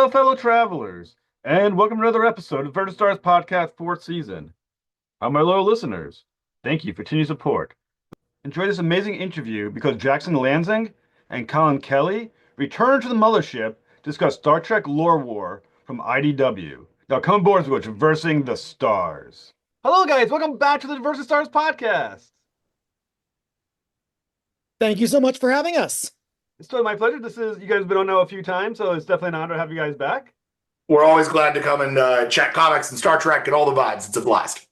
Hello, fellow travelers, and welcome to another episode of Vertical Stars Podcast 4th season. My loyal listeners, thank you for continued support. Enjoy this amazing interview because Jackson Lanzing and Colin Kelly return to the mothership to discuss Star Trek lore war from IDW. Now come aboard as we go traversing the stars. Hello, guys. Welcome back to the Vertical Stars Podcast. Thank you so much for having us. It's totally my pleasure. You guys have been on now a few times, so it's definitely an honor to have you guys back. We're always glad to come and chat comics and Star Trek and all the vibes. It's a blast.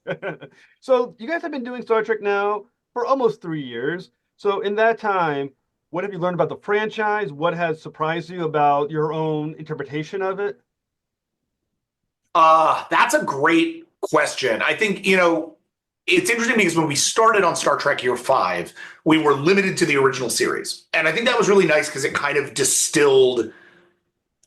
So you guys have been doing Star Trek now for almost 3 years. So in that time, what have you learned about the franchise? What has surprised you about your own interpretation of it? That's a great question. I think, it's interesting because when we started on Star Trek Year 5, we were limited to the original series. And I think that was really nice because it kind of distilled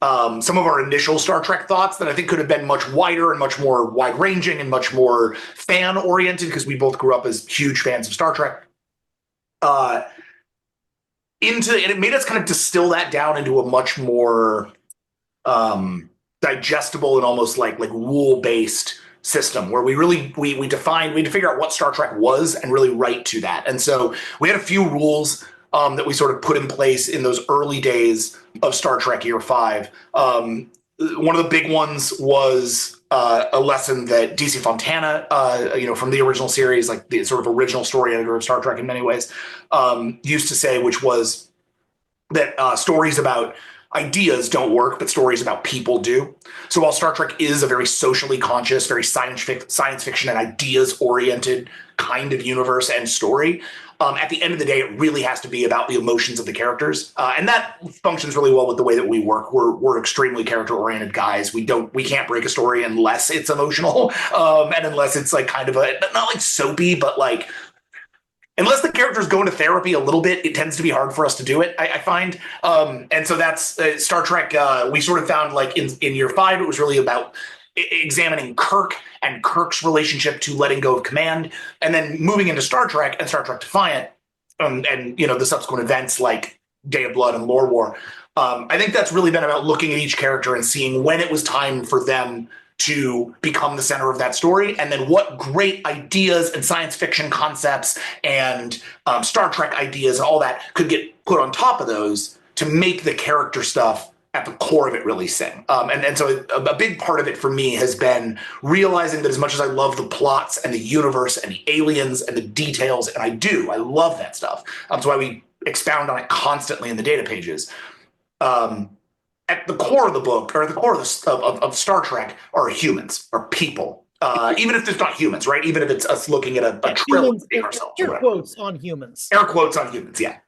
some of our initial Star Trek thoughts that I think could have been much wider and much more wide-ranging and much more fan-oriented because we both grew up as huge fans of Star Trek. And it made us kind of distill that down into a much more digestible and almost like rule-based system where we had to figure out what Star Trek was and really write to that. And so we had a few rules that we sort of put in place in those early days of Star Trek Year 5. One of the big ones was a lesson that DC Fontana, from the original series, like the sort of original story editor of Star Trek in many ways, used to say, which was that stories about ideas don't work, but stories about people do. So while Star Trek is a very socially conscious, very science fiction and ideas-oriented kind of universe and story, at the end of the day, it really has to be about the emotions of the characters. And that functions really well with the way that we work. We're extremely character-oriented guys. We can't break a story unless it's emotional, and unless it's like kind of not like soapy, but like, unless the characters go into therapy a little bit, it tends to be hard for us to do it, I find. And so that's Star Trek. We sort of found like in Year 5, it was really about examining Kirk and Kirk's relationship to letting go of command, and then moving into Star Trek and Star Trek Defiant, and the subsequent events like Day of Blood and Lore War. I think that's really been about looking at each character and seeing when it was time for them to become the center of that story, and then what great ideas and science fiction concepts and Star Trek ideas and all that could get put on top of those to make the character stuff at the core of it really sing. And so a big part of it for me has been realizing that as much as I love the plots and the universe and the aliens and the details, and I love that stuff. That's why we expound on it constantly in the data pages. At the core of the book, or at the core of Star Trek, are humans, are people. Even if there's not humans, right? Even if it's us looking at a trilogy ourselves. Air quotes on humans. Air quotes on humans, yeah.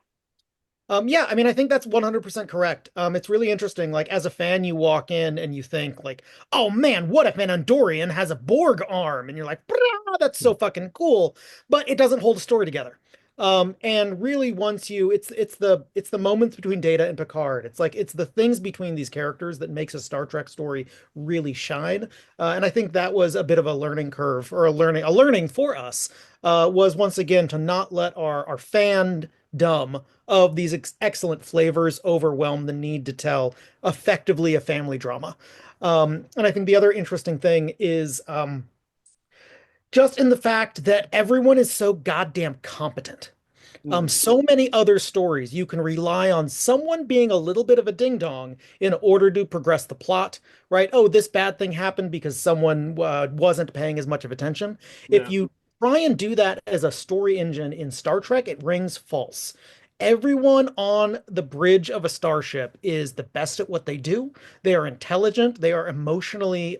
Yeah, I mean, I think that's 100% correct. It's really interesting. Like, as a fan, you walk in and you think, like, oh man, what if an Andorian has a Borg arm? And you're like, that's so fucking cool. But it doesn't hold a story together. And really, once it's the moments between Data and Picard. It's the things between these characters that makes a Star Trek story really shine. And I think that was a bit of a learning curve, or a learning for us. Was once again to not let our fandom of these excellent flavors overwhelm the need to tell effectively a family drama. And I think the other interesting thing is just in the fact that everyone is so goddamn competent. So many other stories, you can rely on someone being a little bit of a ding dong in order to progress the plot, right? Oh, this bad thing happened because someone wasn't paying as much of attention. Yeah. If you try and do that as a story engine in Star Trek, it rings false. Everyone on the bridge of a starship is the best at what they do. They are intelligent, they are emotionally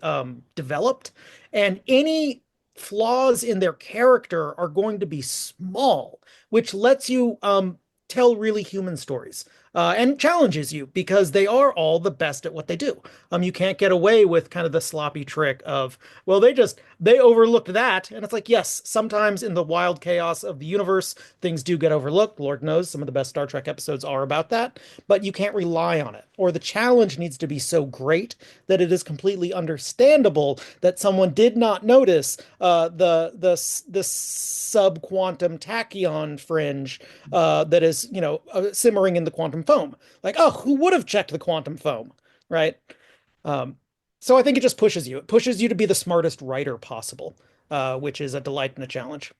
developed, and any flaws in their character are going to be small, which lets you tell really human stories. And challenges you because they are all the best at what they do. You can't get away with kind of the sloppy trick of, well, they overlooked that. And it's like, yes, sometimes in the wild chaos of the universe, things do get overlooked. Lord knows some of the best Star Trek episodes are about that, but you can't rely on it. Or the challenge needs to be so great that it is completely understandable that someone did not notice the sub-quantum tachyon fringe that is, simmering in the quantum foam. Like, oh, who would have checked the quantum foam, right? Um, so I think it just pushes you. It pushes you to be the smartest writer possible, which is a delight and a challenge.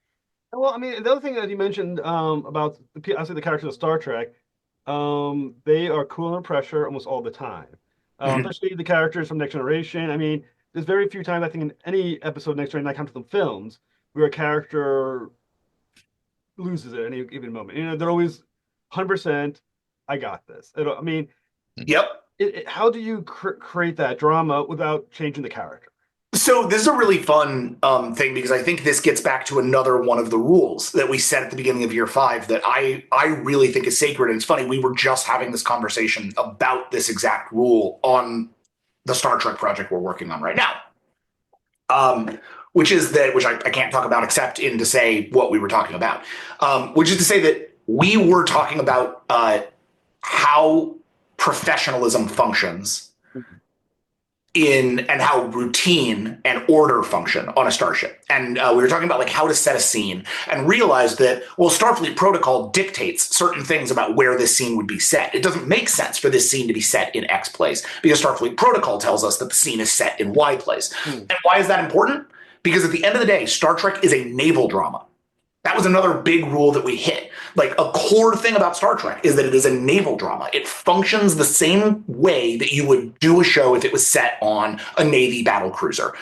Well, I mean, the other thing that you mentioned about I say the characters of Star Trek, they are cool under pressure almost all the time. Mhm. Especially the characters from Next Generation. I mean, there's very few times I think in any episode of Next Generation, I count to them films, where a character loses at any given moment. You know, they're always 100%. I got this. I mean, Yep. how do you create that drama without changing the character? So this is a really fun thing because I think this gets back to another one of the rules that we set at the beginning of year 5 that I really think is sacred. And it's funny, we were just having this conversation about this exact rule on the Star Trek project we're working on right now. Which is that, which I can't talk about except in to say what we were talking about, which is to say that we were talking about how professionalism functions in and how routine and order function on a starship. And we were talking about like how to set a scene and realize that, well, Starfleet protocol dictates certain things about where this scene would be set. It doesn't make sense for this scene to be set in X place because Starfleet protocol tells us that the scene is set in Y place. And why is that important? Because at the end of the day, Star Trek is a naval drama. That was another big rule that we hit. Like a core thing about Star Trek is that it is a naval drama. It functions the same way that you would do a show if it was set on a Navy battle cruiser.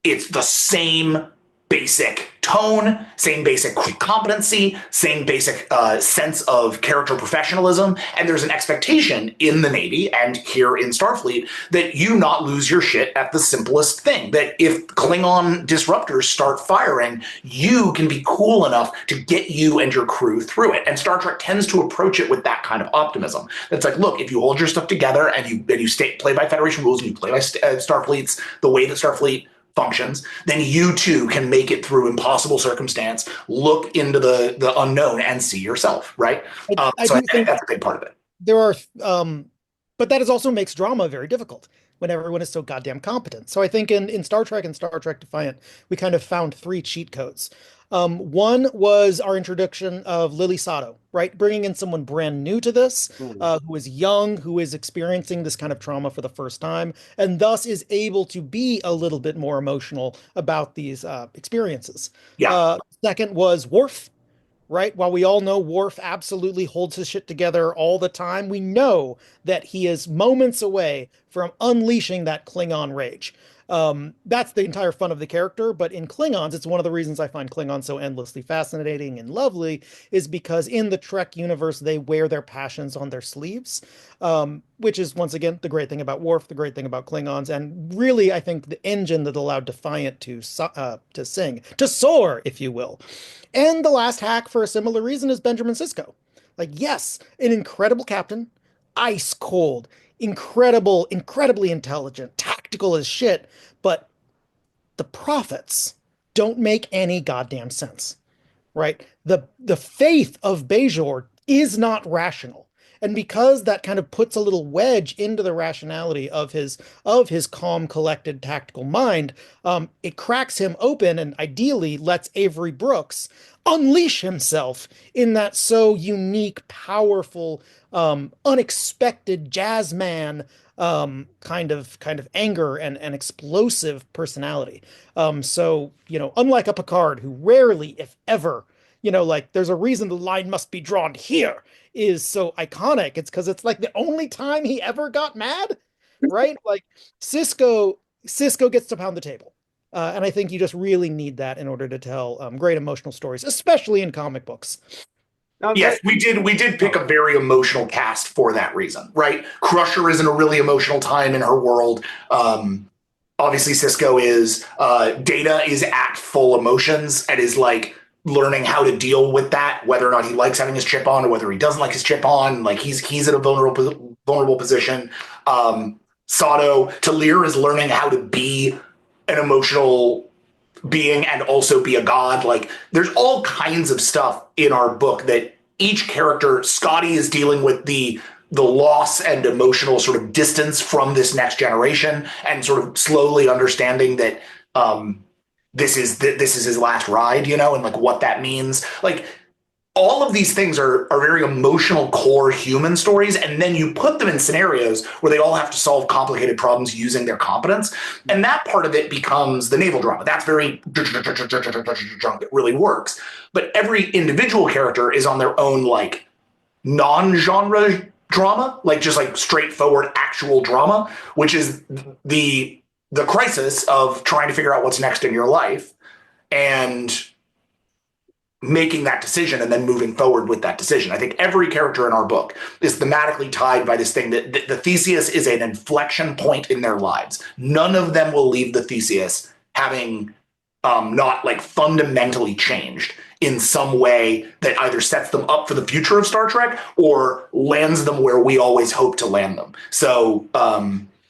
It's the same basic tone, same basic competency, same basic sense of character professionalism. And there's an expectation in the Navy and here in Starfleet that you not lose your shit at the simplest thing. That if Klingon disruptors start firing, you can be cool enough to get you and your crew through it. And Star Trek tends to approach it with that kind of optimism. It's like, look, if you hold your stuff together and you play by Federation rules and you play by Starfleet's the way that Starfleet functions, then you too can make it through impossible circumstance, look into the unknown and see yourself, right? I So I do think think that's a big part of it. there are, but that is also makes drama very difficult when everyone is so goddamn competent. So I think in Star Trek and Star Trek Defiant, we kind of found three cheat codes. One was our introduction of Lily Sato, right? Bringing in someone brand new to this, who is young, who is experiencing this kind of trauma for the first time, and thus is able to be a little bit more emotional about these experiences. Yeah. Second was Worf, right? While we all know Worf absolutely holds his shit together all the time, we know that he is moments away from unleashing that Klingon rage. That's the entire fun of the character, but in Klingons, it's one of the reasons I find Klingons so endlessly fascinating and lovely, is because in the Trek universe, they wear their passions on their sleeves, which is, once again, the great thing about Worf, the great thing about Klingons, and really, I think, the engine that allowed Defiant to sing, to soar, if you will. And the last hack, for a similar reason, is Benjamin Sisko. Like, yes, an incredible captain, ice cold, incredible, incredibly intelligent, tactical as shit, but the prophets don't make any goddamn sense, right? The faith of Bajor is not rational. And because that kind of puts a little wedge into the rationality of his calm, collected, tactical mind, it cracks him open and ideally lets Avery Brooks unleash himself in that so unique, powerful, unexpected jazz man kind of anger and explosive personality. So, unlike a Picard who rarely, if ever, like there's a reason the line must be drawn here is so iconic. It's because it's like the only time he ever got mad, right? Like Sisko gets to pound the table. And I think you just really need that in order to tell great emotional stories, especially in comic books. Yes, we did pick a very emotional cast for that reason, right? Crusher is in a really emotional time in her world. Obviously Sisko is. Data is at full emotions and is like learning how to deal with that, whether or not he likes having his chip on or whether he doesn't like his chip on. Like he's in a vulnerable position. Sato Talir is learning how to be an emotional being and also be a god. Like there's all kinds of stuff in our book that each character, Scotty is dealing with the loss and emotional sort of distance from this next generation and sort of slowly understanding that this is his last ride, and like what that means. Like all of these things are very emotional core human stories, and then you put them in scenarios where they all have to solve complicated problems using their competence, and that part of it becomes the naval drama. That's very it really works, but every individual character is on their own like non-genre drama, like just like straightforward actual drama, which is the crisis of trying to figure out what's next in your life and making that decision and then moving forward with that decision. I think every character in our book is thematically tied by this thing that the Theseus is an inflection point in their lives. None of them will leave the Theseus having not like fundamentally changed in some way that either sets them up for the future of Star Trek or lands them where we always hope to land them. So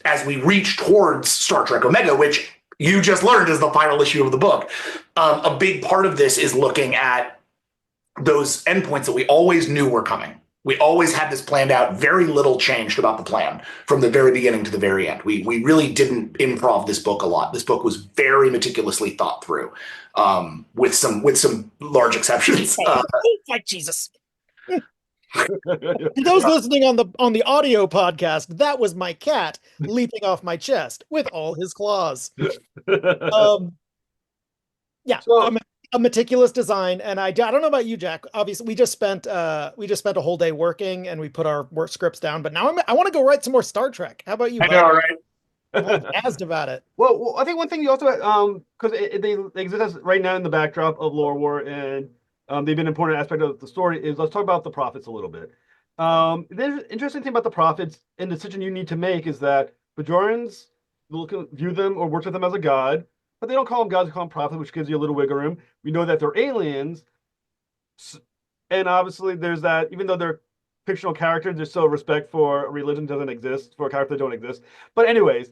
as we reach towards Star Trek Omega, which you just learned is the final issue of the book, a big part of this is looking at those endpoints that we always knew were coming. We always had this planned out. Very little changed about the plan from the very beginning to the very end. We really didn't improv this book a lot. This book was very meticulously thought through, with some large exceptions. Like Jesus. For those listening on the audio podcast, that was my cat leaping off my chest with all his claws. Yeah, so, a meticulous design, and I don't know about you, Jack. Obviously, we just spent a whole day working, and we put our work scripts down. But now I want to go write some more Star Trek. How about you? I know, right? I'm jazzed about it. Well, I think one thing you also because they exist as right now in the backdrop of Lore War, and they've been an important aspect of the story. Is let's talk about the prophets a little bit. The interesting thing about the prophets and the decision you need to make is that Bajorans view them or worship them as a god, but they don't call them gods; they call them prophets, which gives you a little wiggle room. We know that they're aliens, and obviously there's that. Even though they're fictional characters, there's still respect for a religion that doesn't exist, for a character that don't exist. But anyways,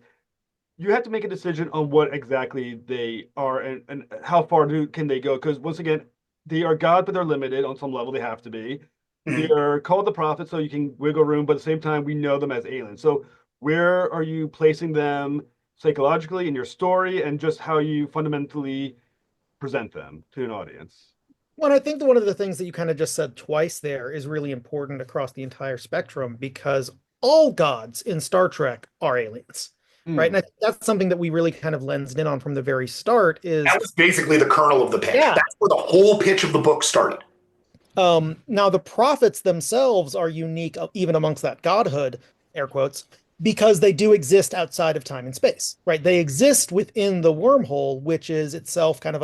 you have to make a decision on what exactly they are and how far can they go. Because once again, they are God, but they're limited on some level. They have to be. Mm-hmm. They're called the prophets, so you can wiggle room, but at the same time, we know them as aliens. So where are you placing them psychologically in your story, and just how you fundamentally present them to an audience? Well, I think that one of the things that you kind of just said twice there is really important across the entire spectrum, because all gods in Star Trek are aliens. Right. And I think that's something that we really kind of lensed in on from the very start. That was basically the kernel of the pitch. Yeah. That's where the whole pitch of the book started. Now, the prophets themselves are unique, even amongst that godhood, air quotes, because they do exist outside of time and space. Right. They exist within the wormhole, which is itself kind of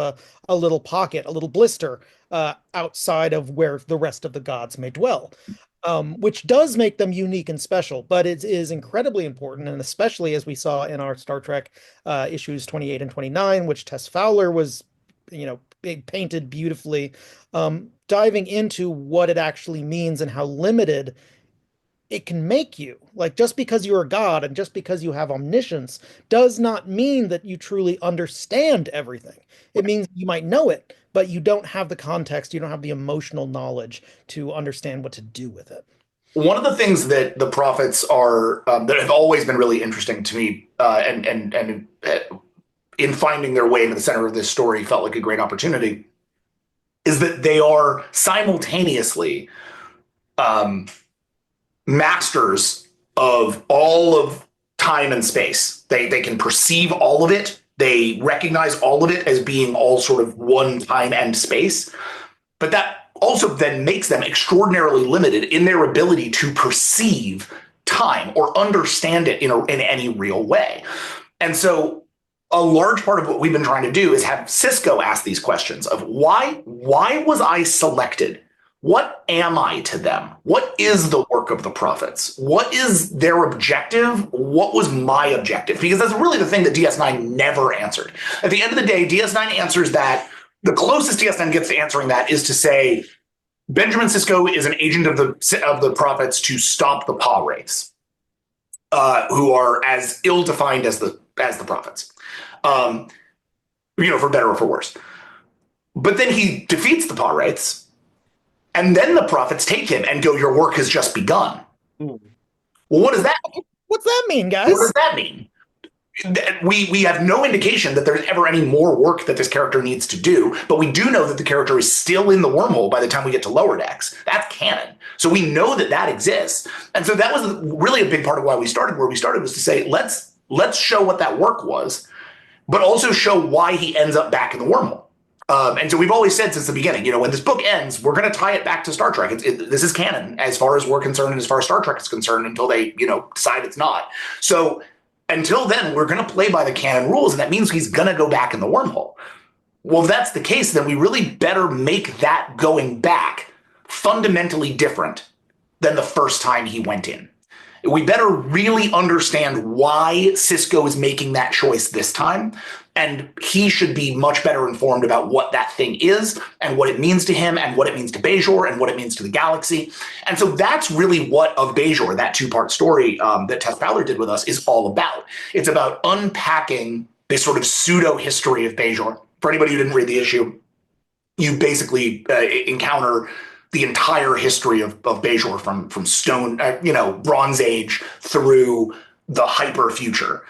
a little pocket, a little blister outside of where the rest of the gods may dwell. Which does make them unique and special, but it is incredibly important, and especially as we saw in our Star Trek issues 28 and 29, which Tess Fowler was, painted beautifully, diving into what it actually means and how limited it can make you. Like, just because you're a god and just because you have omniscience does not mean that you truly understand everything. It means you might know it, but you don't have the context, you don't have the emotional knowledge to understand what to do with it. One of the things that the prophets are that have always been really interesting to me, and in finding their way into the center of this story felt like a great opportunity, is that they are simultaneously masters of all of time and space. They can perceive all of it. They recognize all of it as being all sort of one time and space. But that also then makes them extraordinarily limited in their ability to perceive time or understand it in any real way. And so a large part of what we've been trying to do is have Sisko ask these questions of why was I selected? What am I to them? What is the work of the prophets? What is their objective? What was my objective? Because that's really the thing that DS9 never answered. At the end of the day, DS9 answers that. The closest DS9 gets to answering that is to say, Benjamin Sisko is an agent of the prophets to stop the paw wraiths, who are as ill-defined as the prophets, for better or for worse. But then he defeats the paw wraiths, and then the prophets take him and go, your work has just begun. Well, what does that mean? What's that mean, guys? What does that mean? we have no indication that there's ever any more work that this character needs to do, but we do know that the character is still in the wormhole by the time we get to Lower Decks. That's canon. So we know that that exists. And so that was really a big part of why we started where we started, was to say, let's show what that work was, but also show why he ends up back in the wormhole. And so we've always said since the beginning, when this book ends, we're going to tie it back to Star Trek. This is canon as far as we're concerned and as far as Star Trek is concerned until they, decide it's not. So until then, we're going to play by the canon rules, and that means he's going to go back in the wormhole. Well, if that's the case, then we really better make that going back fundamentally different than the first time he went in. We better really understand why Sisko is making that choice this time, and he should be much better informed about what that thing is and what it means to him and what it means to Bajor and what it means to the galaxy. And so that's really what Of Bajor, that two-part story that Tess Fowler did with us, is all about. It's about unpacking this sort of pseudo-history of Bajor. For anybody who didn't read the issue, you basically encounter the entire history of Bajor from Stone, Bronze Age through the hyper future,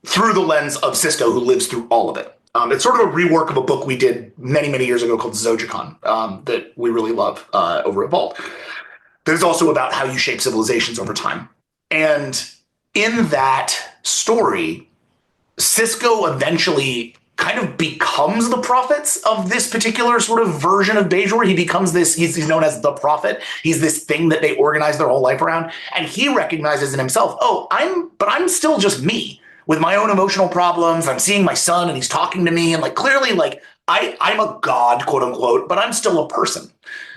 through the lens of Sisko, who lives through all of it. It's sort of a rework of a book we did many, many years ago called Zojikon that we really love over at Vault. There's also about how you shape civilizations over time. And in that story, Sisko eventually kind of becomes the prophets of this particular sort of version of Bajor. He becomes this, he's known as the prophet. He's this thing that they organize their whole life around. And he recognizes in himself, I'm still just me with my own emotional problems. I'm seeing my son and he's talking to me. And clearly, I'm a god, quote unquote, but I'm still a person.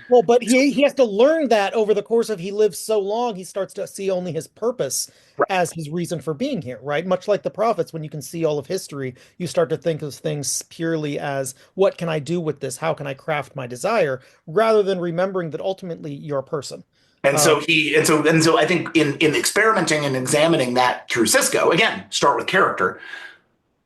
Well, but he has to learn that over the course of he lives so long, he starts to see only his purpose as his reason for being here, right? Much like the prophets, when you can see all of history, you start to think of things purely as, what can I do with this? How can I craft my desire? Rather than remembering that ultimately you're a person. And so I think in experimenting and examining that through Sisko, again, start with character.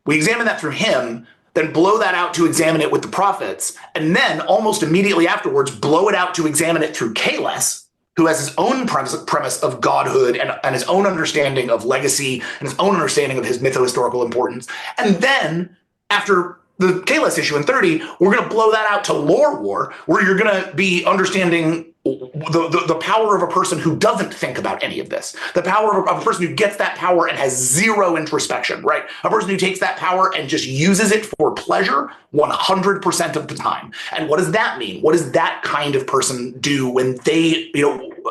We examine that through him, then blow that out to examine it with the prophets, and then almost immediately afterwards, blow it out to examine it through Khalees, who has his own premise of godhood and his own understanding of legacy and his own understanding of his mytho-historical importance. And then after the Khalees issue in 30, we're going to blow that out to Lore War, where you're going to be understanding the power of a person who doesn't think about any of this, the power of a person who gets that power and has zero introspection, right? A person who takes that power and just uses it for pleasure 100% of the time. And what does that mean? What does that kind of person do when they,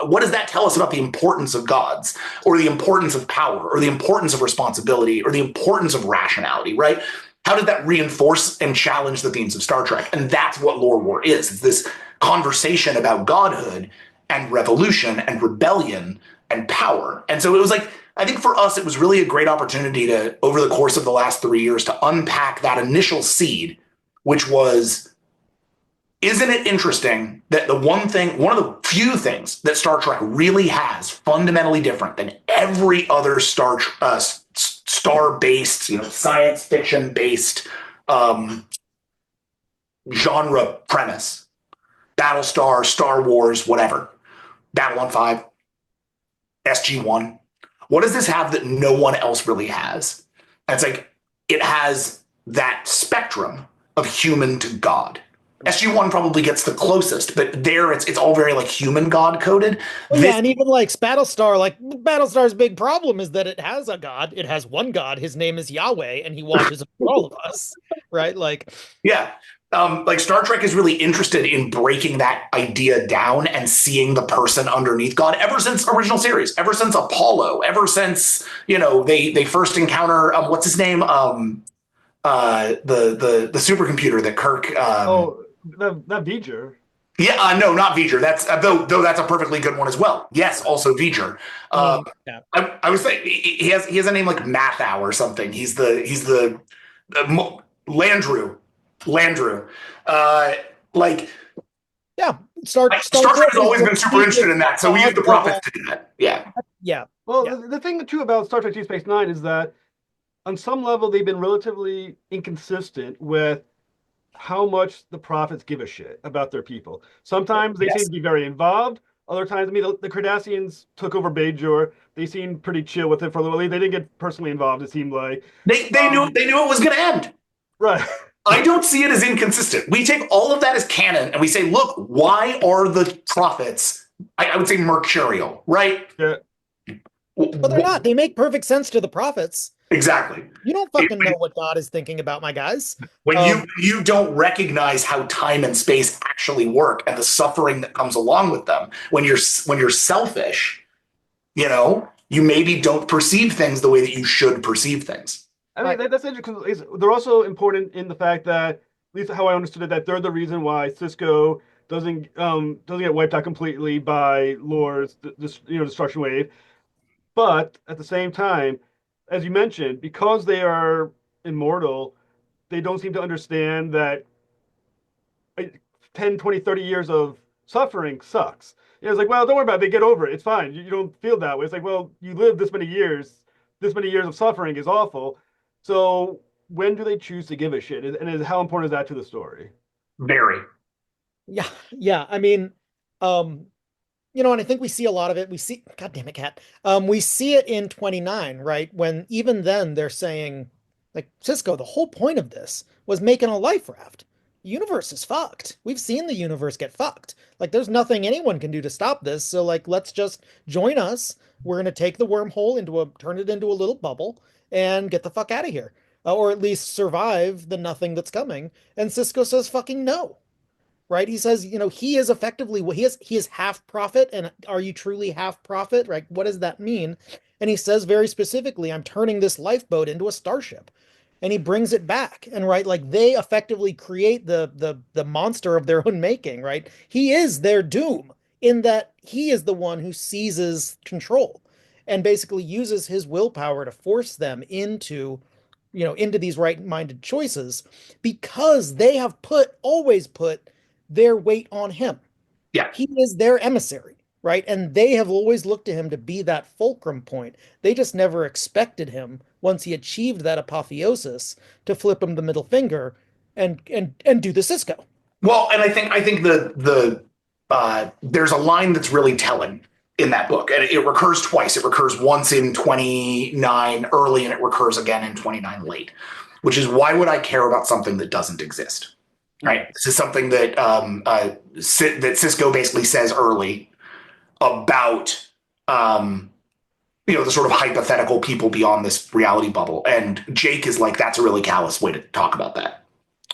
what does that tell us about the importance of gods, or the importance of power, or the importance of responsibility, or the importance of rationality, right? How did that reinforce and challenge the themes of Star Trek? And that's what Lore War is. It's this conversation about godhood and revolution and rebellion and power. And so it was I think for us, it was really a great opportunity to, over the course of the last 3 years, to unpack that initial seed, which was, isn't it interesting that one of the few things that Star Trek really has fundamentally different than every other star-based, science fiction-based genre premise, Battlestar, Star Wars, whatever, Babylon 5, SG-1. What does this have that no one else really has? And it's it has that spectrum of human to God. SG-1 probably gets the closest, but there it's all very human god coded. Yeah, and even Battlestar, Battlestar's big problem is that it has a god. It has one god. His name is Yahweh, and he watches over all of us, right? Yeah. Star Trek is really interested in breaking that idea down and seeing the person underneath God ever since original series, ever since Apollo, ever since, they first encounter, what's his name? The supercomputer that Kirk. Not V'ger. Yeah, no, not V'ger. That's though that's a perfectly good one as well. Yes, also V'ger. Yeah. I was saying he has a name like Mathau or something. He's the Landru. Yeah, Star Trek has always been super interested in that, so we use the prophets to do that. Yeah. Yeah. Well, yeah. The thing too about Star Trek Deep Space Nine is that on some level they've been relatively inconsistent with how much the prophets give a shit about their people. Sometimes they seem to be very involved. Other times, I mean, the Cardassians took over Bajor. They seemed pretty chill with it for a little. They didn't get personally involved. It seemed like They knew it was going to end. right. I don't see it as inconsistent. We take all of that as canon and we say, look, why are the prophets, I would say mercurial, right? Yeah. But they're not. They make perfect sense to the prophets. Exactly. You don't fucking know what God is thinking about, my guys. When you don't recognize how time and space actually work and the suffering that comes along with them, when you're selfish, you maybe don't perceive things the way that you should perceive things. I mean, that's interesting because they're also important in the fact that, at least how I understood it, that they're the reason why Sisko doesn't get wiped out completely by Lore's destruction wave. But at the same time, as you mentioned, because they are immortal, they don't seem to understand that 10, 20, 30 years of suffering sucks. It's like, well, don't worry about it. They get over it. It's fine. You don't feel that way. It's like, well, you live this many years. This many years of suffering is awful. So when do they choose to give a shit? And how important is that to the story? Very. Yeah. I mean, and I think we see a lot of it. God damn it, Cat. We see it in 29, right? When even then they're saying, like, Sisko, the whole point of this was making a life raft. The universe is fucked. We've seen the universe get fucked. Like, there's nothing anyone can do to stop this. So, like, let's just join us. We're going to take the wormhole turn it into a little bubble and get the fuck out of here. Or at least survive the nothing that's coming. And Sisko says fucking no. Right? He says, he is effectively, he is half prophet. And are you truly half prophet? Right? What does that mean? And he says very specifically, I'm turning this lifeboat into a starship. And he brings it back. And right, like they effectively create the monster of their own making, right? He is their doom in that he is the one who seizes control and basically uses his willpower to force them into these right-minded choices because they have always put their weight on him. Yeah. He is their emissary, right? And they have always looked to him to be that fulcrum point. They just never expected him, once he achieved that apotheosis, to flip him the middle finger and do the Sisko. Well, and I think there's a line that's really telling in that book, and it recurs twice. It recurs once in 29 early, and it recurs again in 29 late, which is, why would I care about something that doesn't exist? Right. This is something that that Sisko basically says early about the sort of hypothetical people beyond this reality bubble, and Jake is like, that's a really callous way to talk about that,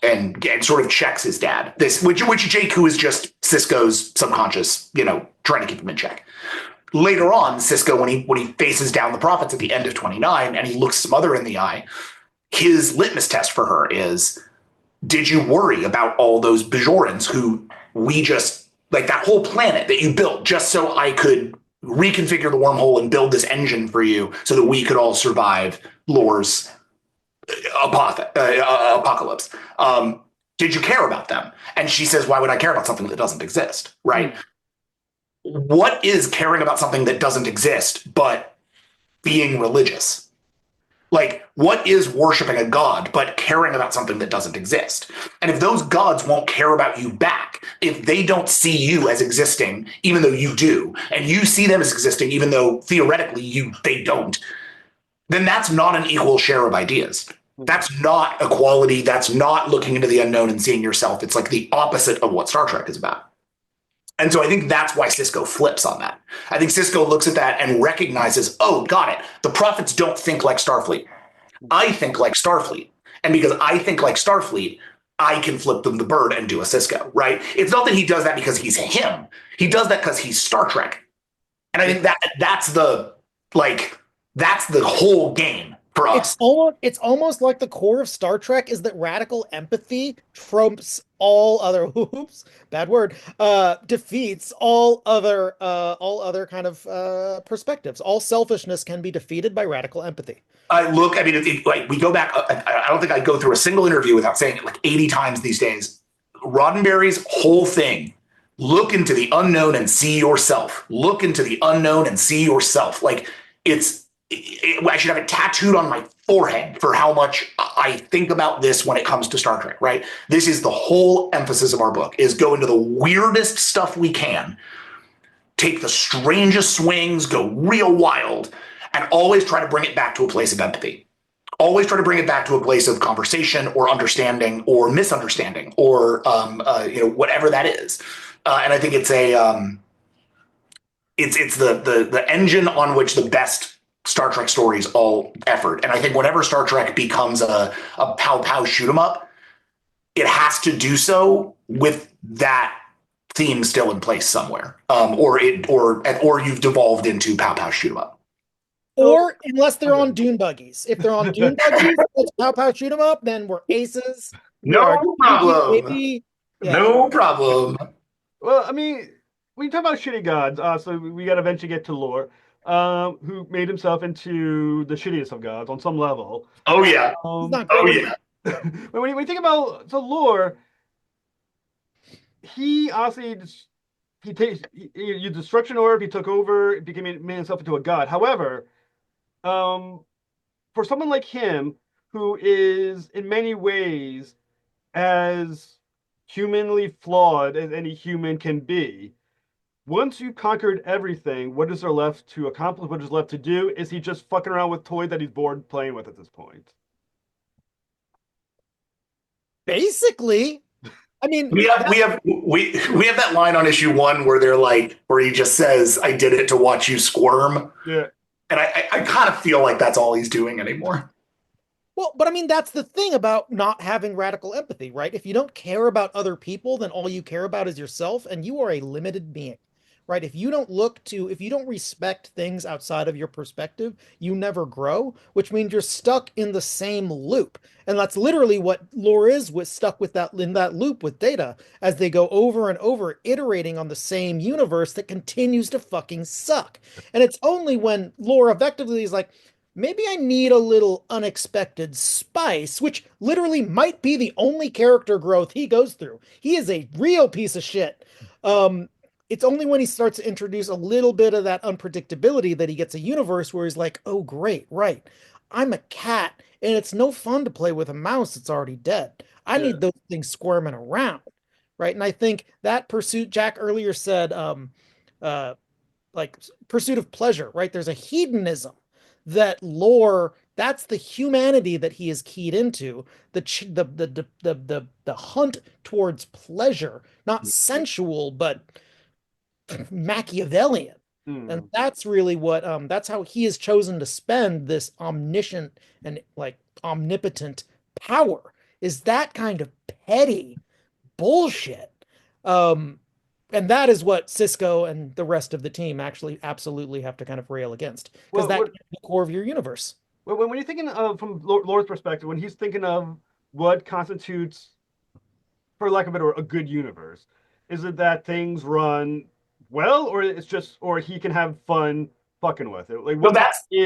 and sort of checks his dad. Which Jake, who is just Sisko's subconscious, trying to keep him in check. Later on, Sisko, when he faces down the prophets at the end of 29, and he looks his mother in the eye, his litmus test for her is, did you worry about all those Bajorans who we just, like that whole planet that you built just so I could reconfigure the wormhole and build this engine for you so that we could all survive Lore's apocalypse? Did you care about them? And she says, why would I care about something that doesn't exist? Right? What is caring about something that doesn't exist but being religious? Like, what is worshiping a god but caring about something that doesn't exist? And if those gods won't care about you back, if they don't see you as existing, even though you do, and you see them as existing, even though theoretically they don't, then that's not an equal share of ideas. That's not equality. That's not looking into the unknown and seeing yourself. It's like the opposite of what Star Trek is about. And so I think that's why Sisko flips on that. I think Sisko looks at that and recognizes, oh, got it. The prophets don't think like Starfleet. I think like Starfleet. And because I think like Starfleet, I can flip them the bird and do a Sisko, right? It's not that he does that because he's him. He does that because he's Star Trek. And I think that's the whole game for us. It's almost like the core of Star Trek is that radical empathy trumps all other defeats all other kind of perspectives. All selfishness can be defeated by radical empathy. We go back. I don't think I go through a single interview without saying it like 80 times these days. Roddenberry's whole thing: look into the unknown and see yourself. Look into the unknown and see yourself. Like I should have it tattooed on my forehead for how much I think about this when it comes to Star Trek, right? This is the whole emphasis of our book, is go into the weirdest stuff we can take the strangest swings, go real wild, and always try to bring it back to a place of empathy. Always try to bring it back to a place of conversation or understanding or misunderstanding or whatever that is. And I think it's it's the engine on which the best Star Trek stories all effort. And I think whenever Star Trek becomes a pow shoot 'em up, it has to do so with that theme still in place somewhere, or you've devolved into pow shoot 'em up. Or unless they're on dune buggies. If they're on dune buggies, let's pow shoot 'em up. Then we're aces. No problem. Baby. Yeah. No problem. Well, I mean, when you talk about shitty gods, so we got to eventually get to Lore, who made himself into the shittiest of gods on some level. Oh yeah. He's not Oh great. yeah. When you think about Lore, he honestly you destruction orb, he took over, made himself into a god. However, for someone like him, who is in many ways as humanly flawed as any human can be, once you've conquered everything, what is there left to accomplish? What is left to do? Is he just fucking around with toys that he's bored playing with at this point? Basically, I mean, we have that line on issue 1 where he just says, "I did it to watch you squirm." Yeah. And I kind of feel like that's all he's doing anymore. well, but I mean, that's the thing about not having radical empathy, right? If you don't care about other people, then all you care about is yourself, and you are a limited being, right? If you don't respect things outside of your perspective, you never grow, which means you're stuck in the same loop. And that's literally what Lore is stuck with in that loop with Data, as they go over and over, iterating on the same universe that continues to fucking suck. And it's only when Lore effectively is like, maybe I need a little unexpected spice, which literally might be the only character growth he goes through. He is a real piece of shit. It's only when he starts to introduce a little bit of that unpredictability that he gets a universe where he's like, oh, great, right. I'm a cat, and it's no fun to play with a mouse that's already dead. I need those things squirming around, right? And I think that pursuit, Jack earlier said, like pursuit of pleasure, right? There's a hedonism that Lore, that's the humanity that he is keyed into, the hunt towards pleasure, not sensual, but Machiavellian. And that's really what that's how he has chosen to spend this omniscient and like omnipotent power, is that kind of petty bullshit. And that is what Sisko and the rest of the team actually absolutely have to kind of rail against, because that's the core of your universe. When you're thinking of, from Lore's perspective, when he's thinking of what constitutes, for lack of a better word, a good universe, is it that things run well, or it's just, or he can have fun fucking with it? Like, what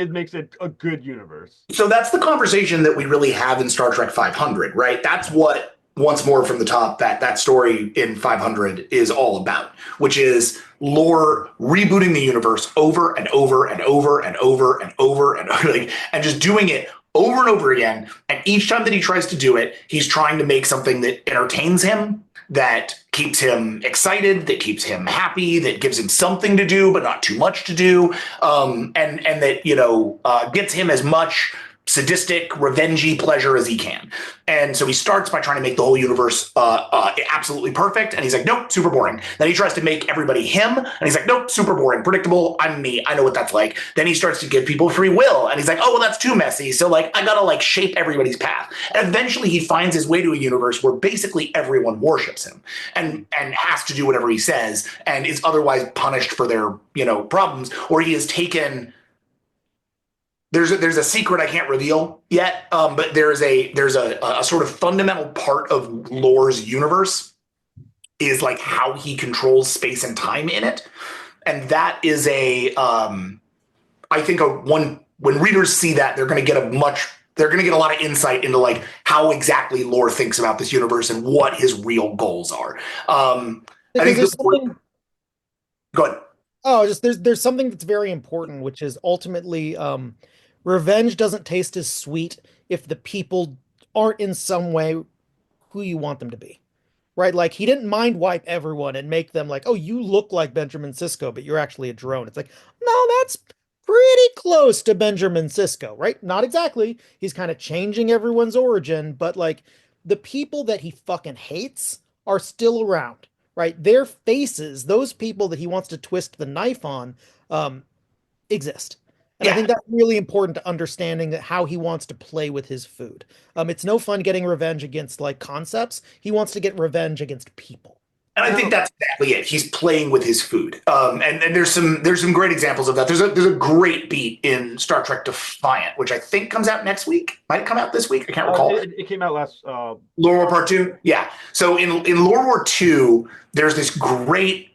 makes it a good universe? So that's the conversation that we really have in Star Trek 500, right? That's what, once more from the top, that story in 500 is all about, which is Lore rebooting the universe over and over and over and over and over and over, and just doing it over and over again. And each time that he tries to do it, he's trying to make something that entertains him, that keeps him excited, that keeps him happy, that gives him something to do, but not too much to do. And that, gets him as much sadistic, revengey pleasure as he can. And so he starts by trying to make the whole universe absolutely perfect. And he's like, nope, super boring. Then he tries to make everybody him. And he's like, nope, super boring, predictable. I'm me. I know what that's like. Then he starts to give people free will. And he's like, oh, well, that's too messy. So I gotta shape everybody's path. And eventually he finds his way to a universe where basically everyone worships him and has to do whatever he says and is otherwise punished for their, problems. Or he has taken... There's a secret I can't reveal yet, but there's a sort of fundamental part of Lore's universe is how he controls space and time in it, and that is I think when readers see that, they're going to get a lot of insight into how exactly Lore thinks about this universe and what his real goals are. I think go ahead. Oh, just there's something that's very important, which is ultimately revenge doesn't taste as sweet if the people aren't in some way who you want them to be, right? Like he didn't mind wipe everyone and make them like, oh, you look like Benjamin Sisko, but you're actually a drone. It's like, no, that's pretty close to Benjamin Sisko, right? Not exactly. He's kind of changing everyone's origin, but like the people that he fucking hates are still around, right? Their faces, those people that he wants to twist the knife on, exist. And I Yeah. think that's really important to understanding that how he wants to play with his food. It's no fun getting revenge against like concepts. He wants to get revenge against people. And I think that's exactly it. He's playing with his food. And there's some great examples of that. There's a great beat in Star Trek Defiant, which I think comes out next week. Might it come out this week? I can't recall. It came out last. Lore War Part 2? Yeah. So in Lore War 2, there's this great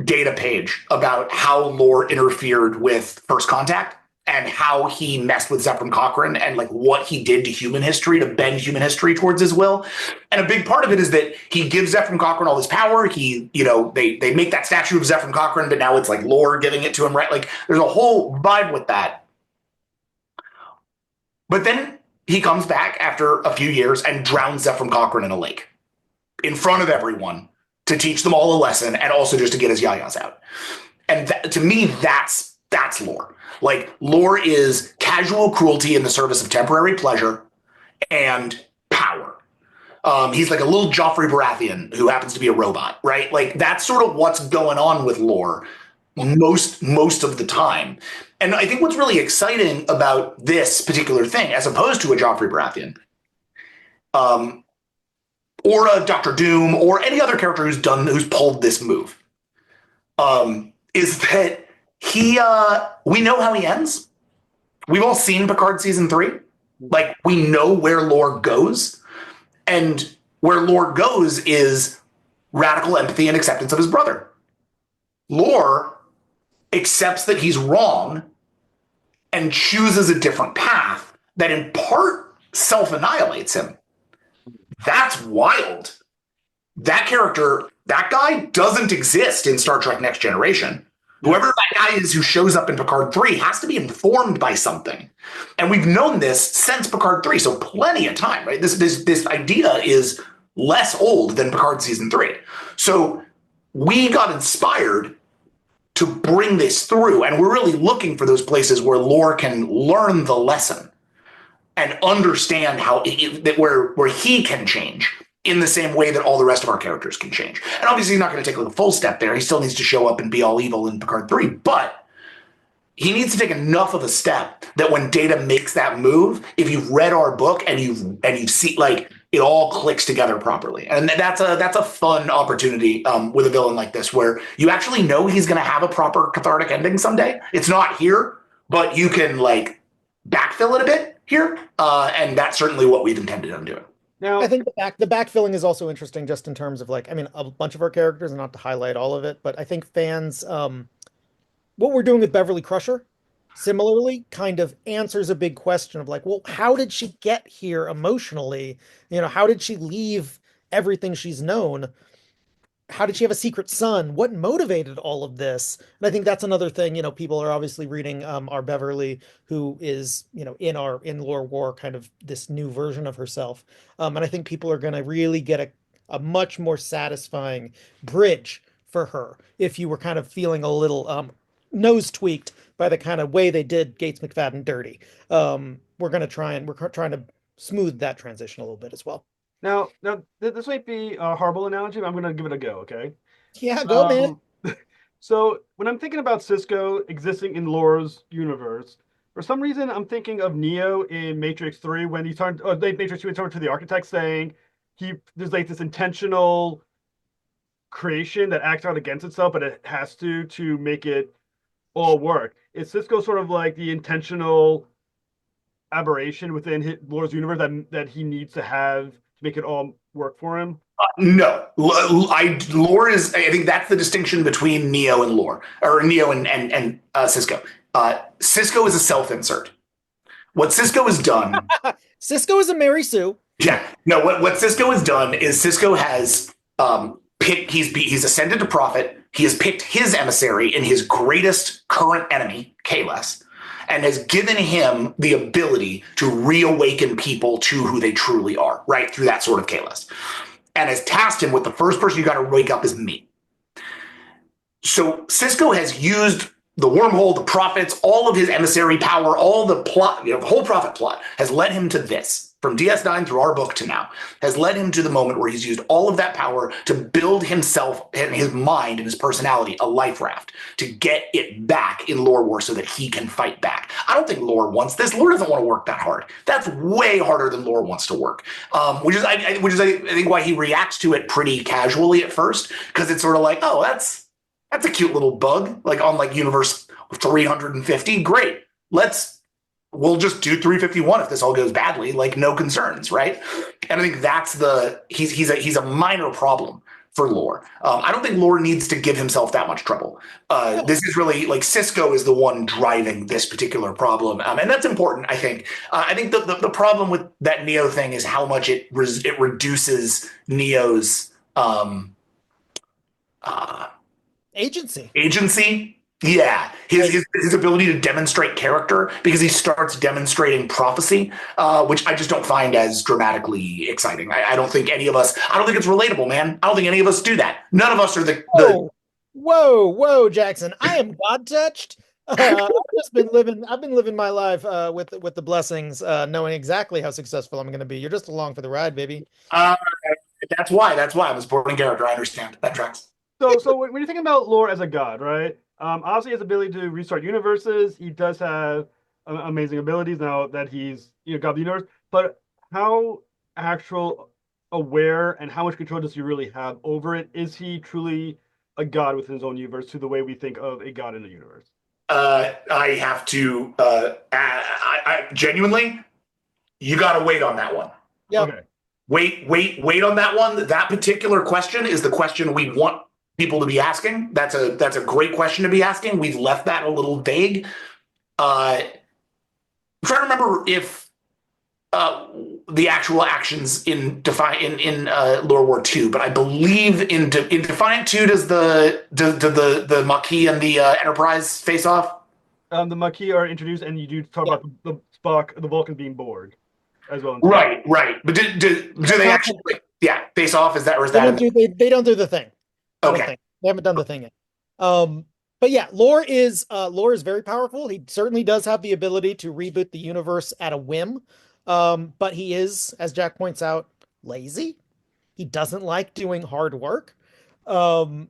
data page about how Lore interfered with First Contact and how he messed with Zefram Cochrane and like what he did to human history to bend human history towards his will. And a big part of it is that he gives Zefram Cochrane all this power. He, they make that statue of Zefram Cochrane, but now it's like Lore giving it to him, right? Like there's a whole vibe with that. But then he comes back after a few years and drowns Zefram Cochrane in a lake in front of everyone to teach them all a lesson and also just to get his yayas out. And to me, that's Lore. Like Lore is casual cruelty in the service of temporary pleasure and power. He's like a little Joffrey Baratheon who happens to be a robot, right? Like that's sort of what's going on with Lore most of the time. And I think what's really exciting about this particular thing, as opposed to a Joffrey Baratheon, or a Doctor Doom, or any other character who's pulled this move, is that we know how he ends. We've all seen Picard season 3. Like we know where Lore goes, and where Lore goes is radical empathy and acceptance of his brother. Lore accepts that he's wrong and chooses a different path that in part self-annihilates him. That's wild. That character, that guy doesn't exist in Star Trek Next Generation. Whoever that guy is who shows up in Picard 3 has to be informed by something. And we've known this since Picard 3, so plenty of time, right? This idea is less old than Picard season 3. So we got inspired to bring this through, and we're really looking for those places where Lore can learn the lesson and understand how where he can change in the same way that all the rest of our characters can change. And obviously he's not going to take like a full step there. He still needs to show up and be all evil in Picard 3, but he needs to take enough of a step that when Data makes that move, if you've read our book and you've seen, like, it all clicks together properly. And that's a fun opportunity with a villain like this, where you actually know he's going to have a proper cathartic ending someday. It's not here, but you can like backfill it a bit here. And that's certainly what we've intended on doing. Now, I think the backfilling is also interesting just in terms of like, I mean, a bunch of our characters, and not to highlight all of it, but I think fans, what we're doing with Beverly Crusher similarly kind of answers a big question of like, well, how did she get here emotionally? You know, how did she leave everything she's known? How did she have a secret son? What motivated all of this? And I think that's another thing, you know, people are obviously reading our Beverly, who is, you know, in Lore War, kind of this new version of herself. And I think people are going to really get a much more satisfying bridge for her if you were kind of feeling a little nose tweaked by the kind of way they did Gates McFadden dirty. We're trying to smooth that transition a little bit as well. Now, this might be a horrible analogy, but I'm going to give it a go, okay? Yeah, go, man. So when I'm thinking about Sisko existing in Lore's universe, for some reason I'm thinking of Neo in Matrix 3 when he turned, or Matrix 2, he turned to the architect saying there's like this intentional creation that acts out against itself, but it has to make it all work. Is Sisko sort of like the intentional aberration within Lore's universe that he needs to have to make it all work for him? No, Lore is. I think that's the distinction between Neo and Lore, or Neo and Sisko. Sisko is a self-insert. What Sisko has done. Sisko is a Mary Sue. Yeah. No. What Sisko has done is Sisko has picked. He's ascended to prophet. He has picked his emissary in his greatest current enemy, Khalees, and has given him the ability to reawaken people to who they truly are, right, through that sort of Khalees. and has tasked him with the first person you got to wake up is me. So Sisko has used the wormhole, the prophets, all of his emissary power, all the plot, the whole prophet plot has led him to this. From DS9 through our book to now, has led him to the moment where he's used all of that power to build himself and his mind and his personality a life raft to get it back in Lore War so that he can fight back. I don't think Lore wants this. Lore doesn't want to work that hard. That's way harder than Lore wants to work, which is I think why he reacts to it pretty casually at first, because it's sort of like, oh, that's a cute little bug, like on like universe 350. Great, we'll just do 351 if this all goes badly, like no concerns, right? And I think that's he's a minor problem for Lore. I don't think Lore needs to give himself that much trouble. This is really like Sisko is the one driving this particular problem, and that's important. I think. I think the problem with that Neo thing is how much it reduces Neo's agency. Yeah, his ability to demonstrate character, because he starts demonstrating prophecy, which I just don't find as dramatically exciting. I don't think any of us. I don't think it's relatable, man. I don't think any of us do that. None of us are the. Whoa, Jackson! I am God touched. I've been living my life with the blessings, knowing exactly how successful I'm going to be. You're just along for the ride, baby. That's why I'm a supporting character. I understand that tracks. So when you're thinking about Lore as a god, right? Obviously, his ability to restart universes, he does have amazing abilities now that he's god of the universe. But how aware and how much control does he really have over it? Is he truly a god within his own universe, to the way we think of a god in the universe? I have to. I genuinely, you got to wait on that one. Yeah. Okay. Wait on that one. That particular question is the question we want people to be asking. That's a great question to be asking. We've left that a little vague. I'm trying to remember if the actual actions in Defiant in Lore War 2, but I believe in Defiant 2 does the Maquis and the Enterprise face off? The Maquis are introduced, and you do talk about the Spock, the Vulcans being bored as well. Right. But do they actually face off? Is that They don't do the thing. Okay. They haven't done the thing yet. But yeah, Lore is very powerful. He certainly does have the ability to reboot the universe at a whim. But he is, as Jack points out, lazy. He doesn't like doing hard work. But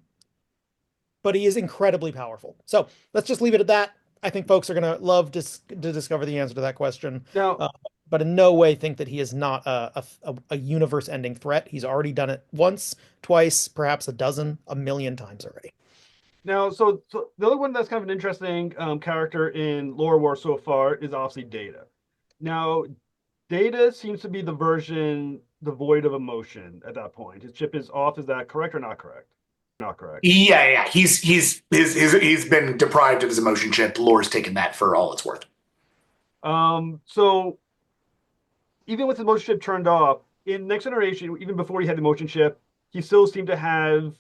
he is incredibly powerful. So let's just leave it at that. I think folks are going to love to discover the answer to that question. Now, but in no way think that he is not a universe-ending threat. He's already done it once, twice, perhaps a dozen, a million times already. Now, so the other one that's kind of an interesting character in Lore War so far is obviously Data. Now, Data seems to be the version devoid of emotion at that point. His chip is off. Is that correct or not correct? Not correct. Yeah. He's been deprived of his emotion chip. Lore's taken that for all it's worth. So even with his motion chip turned off, in Next Generation, even before he had the motion chip, he still seemed to have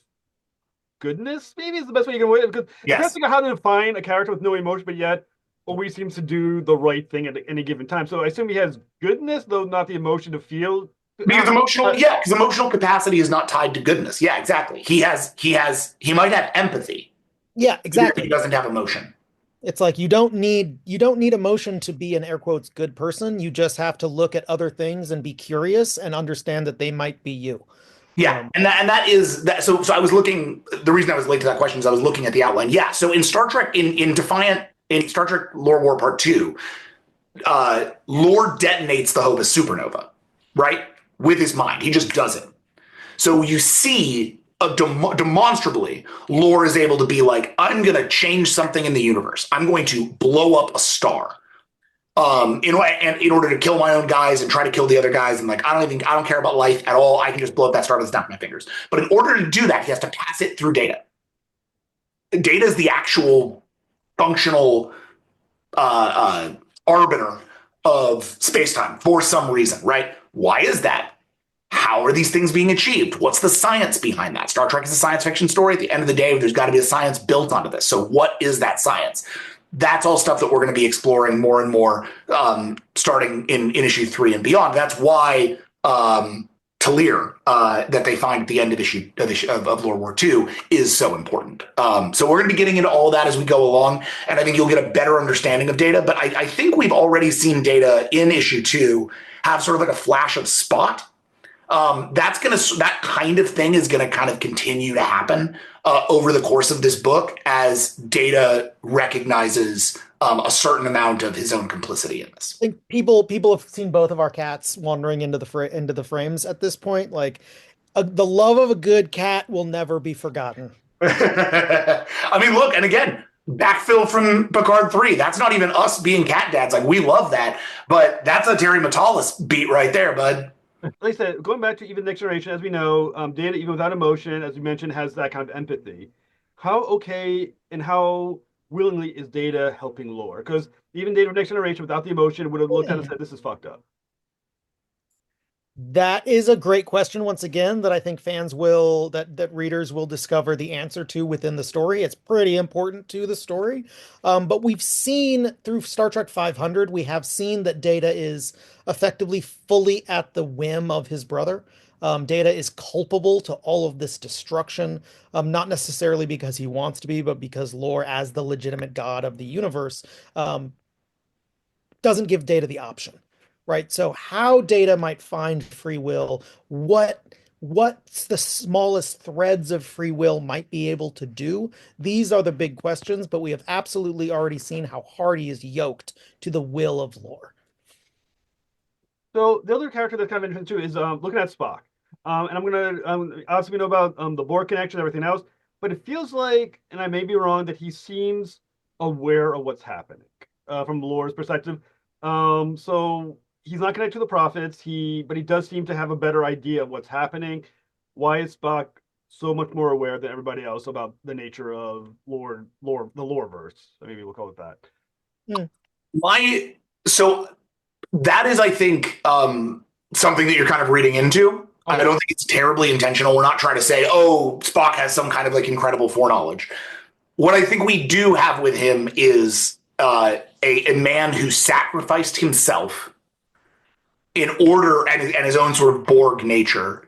goodness, maybe is the best way you can word it. Because you can't figure out how to define a character with no emotion, but yet always seems to do the right thing at any given time. So I assume he has goodness, though not the emotion to feel. Because emotional capacity is not tied to goodness. Yeah, exactly. He might have empathy. Yeah, exactly. He doesn't have emotion. It's like you don't need emotion to be an air quotes good person. You just have to look at other things and be curious and understand that they might be you. Yeah, and that is that. So I was looking. The reason I was late to that question is I was looking at the outline. Yeah, so in Star Trek, in Defiant, in Star Trek Lore War Part 2, Lore detonates the Hova supernova, right, with his mind. He just does it. So you see. Demonstrably, Lore is able to be like, I'm going to change something in the universe. I'm going to blow up a star, in order to kill my own guys and try to kill the other guys. And like, I don't care about life at all. I can just blow up that star with a snap of my fingers. But in order to do that, he has to pass it through Data. Data is the actual functional arbiter of space-time for some reason, right? Why is that? How are these things being achieved? What's the science behind that? Star Trek is a science fiction story. At the end of the day, there's got to be a science built onto this. So what is that science? That's all stuff that we're going to be exploring more and more, starting in issue 3 and beyond. That's why Talir that they find at the end of Lore War II is so important. So we're going to be getting into all that as we go along, and I think you'll get a better understanding of Data. But I think we've already seen Data in issue 2 have sort of like a flash of Spot. That kind of thing is going to kind of continue to happen over the course of this book as Data recognizes a certain amount of his own complicity in this. I think people have seen both of our cats wandering into the frames at this point. Like, the love of a good cat will never be forgotten. I mean, look, and again, backfill from Picard 3. That's not even us being cat dads. Like, we love that, but that's a Terry Matalas beat right there, bud. Like I said, going back to even Next Generation, as we know, Data, even without emotion, as we mentioned, has that kind of empathy. How okay and how willingly is Data helping Lore? Because even Data of Next Generation, without the emotion, would have looked at it and said, this is fucked up. That is a great question, once again, that I think that readers will discover the answer to within the story. It's pretty important to the story. But we've seen through Star Trek 500, we have seen that Data is effectively fully at the whim of his brother. Data is culpable to all of this destruction, not necessarily because he wants to be, but because Lore, as the legitimate god of the universe, doesn't give Data the option. Right. So how Data might find free will, what's the smallest threads of free will might be able to do? These are the big questions, but we have absolutely already seen how hard he is yoked to the will of Lore. So the other character that's kind of interesting too is looking at Spock. And I'm going to, obviously we know about the Borg connection and everything else, but it feels like, and I may be wrong, that he seems aware of what's happening from Lore's perspective. So he's not connected to the prophets, but he does seem to have a better idea of what's happening. Why is Spock so much more aware than everybody else about the nature of the Loreverse? Maybe we'll call it that. So that is, I think, something that you're kind of reading into. Okay. I don't think it's terribly intentional. We're not trying to say, oh, Spock has some kind of like incredible foreknowledge. What I think we do have with him is a man who sacrificed himself in order, and his own sort of Borg nature,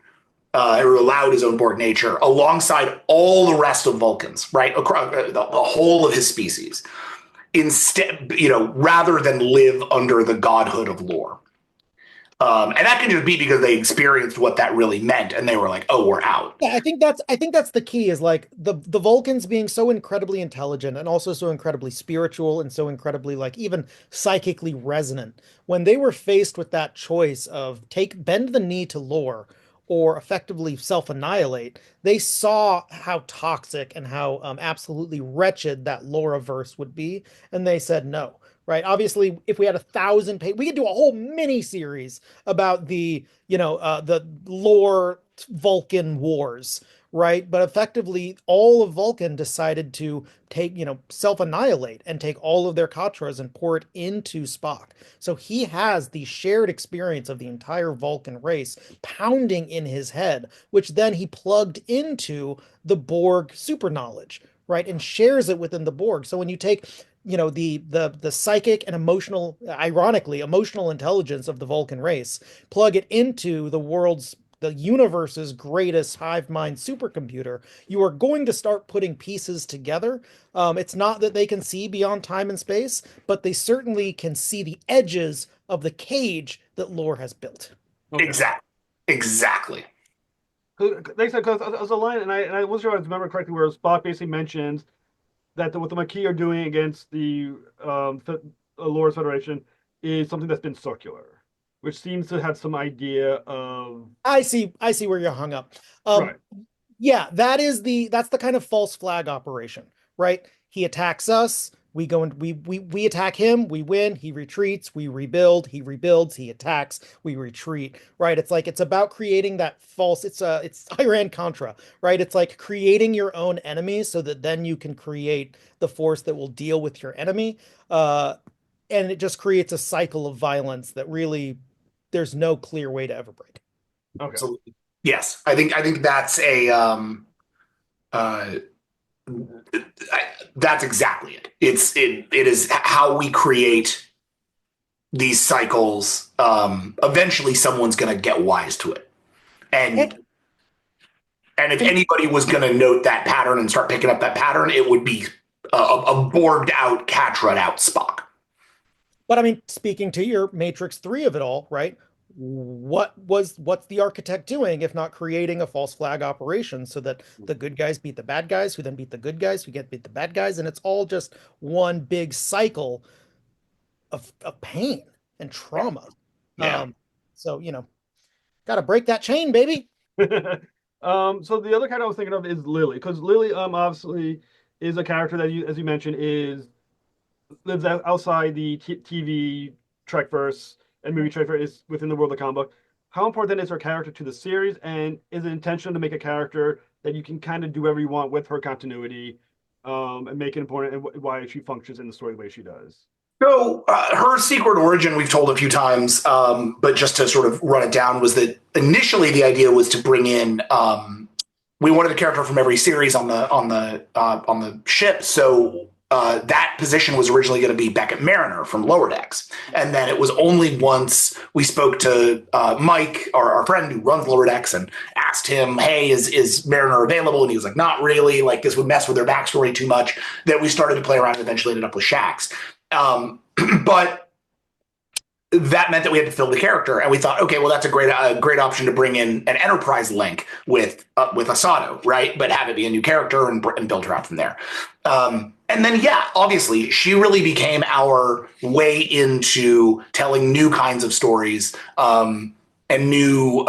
or allowed his own Borg nature alongside all the rest of Vulcans, right? Across the whole of his species. Instead, rather than live under the godhood of Lore. And that can just be because they experienced what that really meant, and they were like, "Oh, we're out." Yeah, I think that's the key, is like the Vulcans being so incredibly intelligent and also so incredibly spiritual and so incredibly like even psychically resonant. When they were faced with that choice of bend the knee to Lore or effectively self-annihilate, they saw how toxic and how absolutely wretched that Loreverse would be, and they said no. Right. Obviously, if we had 1,000 pages, we could do a whole mini series about the Lore Vulcan wars. Right. But effectively, all of Vulcan decided to take, self-annihilate and take all of their Katras and pour it into Spock. So he has the shared experience of the entire Vulcan race pounding in his head, which then he plugged into the Borg super knowledge. Right. And shares it within the Borg. So when you take the psychic and emotional, ironically, emotional intelligence of the Vulcan race, plug it into the universe's greatest hive mind supercomputer, you are going to start putting pieces together. It's not that they can see beyond time and space, but they certainly can see the edges of the cage that Lore has built. Okay. Exactly. They said, because there was a line, and I wasn't sure I remember correctly, where Spock basically mentions that what the Maquis are doing against the Lore's Federation is something that's been circular, which seems to have some idea of. I see where you're hung up. Right. Yeah, that's the kind of false flag operation, right? He attacks us. We go and we attack him, we win, he retreats, we rebuild, he rebuilds, he attacks, we retreat, right? It's about creating that false, it's Iran-Contra, right? It's like creating your own enemy so that then you can create the force that will deal with your enemy. And it just creates a cycle of violence that really there's no clear way to ever break. Okay. Absolutely. Yes. I think that's that's exactly it. It is how we create these cycles. Eventually someone's going to get wise to it. And if anybody was going to note that pattern and start picking up that pattern, it would be a borged out, Catrud out Spock. But I mean, speaking to your Matrix 3 of it all, right? What's the architect doing if not creating a false flag operation so that the good guys beat the bad guys, who then beat the good guys, who get beat the bad guys, and it's all just one big cycle of pain and trauma. Yeah. So, gotta break that chain, baby. So the other character I was thinking of is Lily, because Lily obviously is a character that as you mentioned, lives outside the TV Trekverse and movie Trekverse, is within the world of comic book. How important is her character to the series, and is it intentional to make a character that you can kind of do whatever you want with her continuity, and make it important and why she functions in the story the way she does? So her secret origin we've told a few times, but just to sort of run it down, was that initially the idea was to bring in we wanted a character from every series on the ship. So that position was originally going to be Beckett Mariner from Lower Decks, and then it was only once we spoke to Mike, our friend who runs Lower Decks, and asked him, "Hey, is Mariner available?" And he was like, "Not really. Like, this would mess with their backstory too much." That we started to play around and eventually ended up with Shax. But that meant that we had to fill the character, and we thought, okay, well, that's a great option to bring in an Enterprise link with Asado, right? But have it be a new character and build her out from there. And then, yeah, obviously, she really became our way into telling new kinds of stories, and new.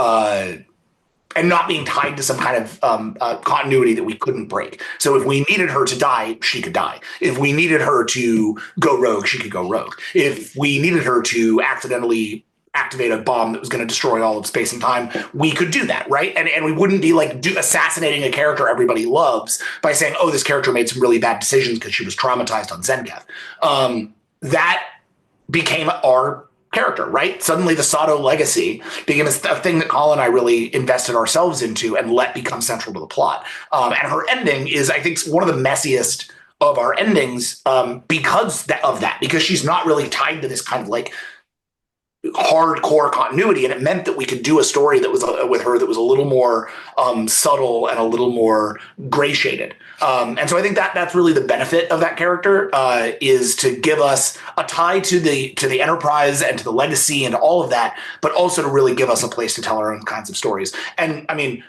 And not being tied to some kind of continuity that we couldn't break. So if we needed her to die, she could die. If we needed her to go rogue, she could go rogue. If we needed her to accidentally activate a bomb that was going to destroy all of space and time, we could do that, right? And we wouldn't be like assassinating a character everybody loves by saying, oh, this character made some really bad decisions because she was traumatized on Zenketh. That became our character, right? Suddenly the Sato legacy became a thing that Colin and I really invested ourselves into and let become central to the plot. And her ending is, I think, one of the messiest of our endings, because she's not really tied to this kind of like hardcore continuity, and it meant that we could do a story that was with her that was a little more subtle and a little more gray shaded. And so I think that's really the benefit of that character, is to give us a tie to the Enterprise and to the legacy and all of that, but also to really give us a place to tell our own kinds of stories. And I mean,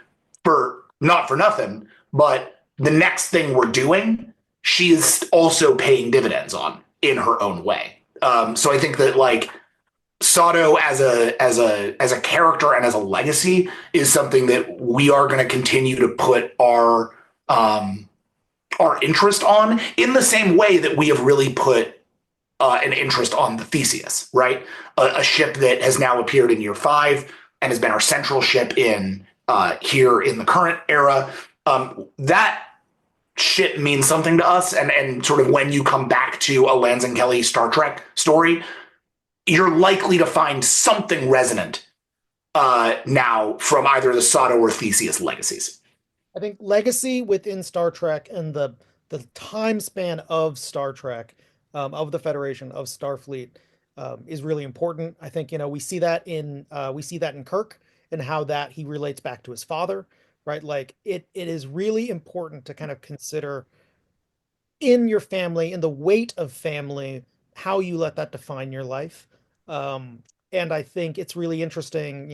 not for nothing, but the next thing we're doing, she is also paying dividends on in her own way. So I think that like Sato as a character and as a legacy is something that we are going to continue to put our interest on, in the same way that we have really put an interest on the Theseus, right? A ship that has now appeared in year 5 and has been our central ship in here in the current era. That ship means something to us, and sort of when you come back to a Lanzing and Collin Star Trek story, you're likely to find something resonant now from either the Sato or Theseus legacies. I think legacy within Star Trek and the time span of Star Trek, of the Federation, of Starfleet, is really important. I think we see that in Kirk and how that he relates back to his father, right? Like it is really important to kind of consider in your family, in the weight of family, how you let that define your life. And I think it's really interesting,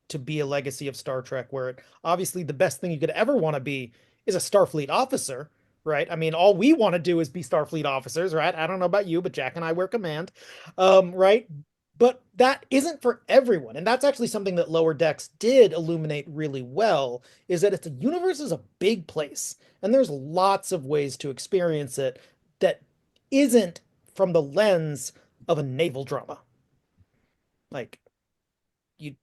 to be a legacy of Star Trek, where obviously the best thing you could ever want to be is a Starfleet officer, right? I mean, all we want to do is be Starfleet officers, right? I don't know about you, but Jack and I wear command, right? But that isn't for everyone. And that's actually something that Lower Decks did illuminate really well, is that the universe is a big place, and there's lots of ways to experience it that isn't from the lens of a naval drama. Like, you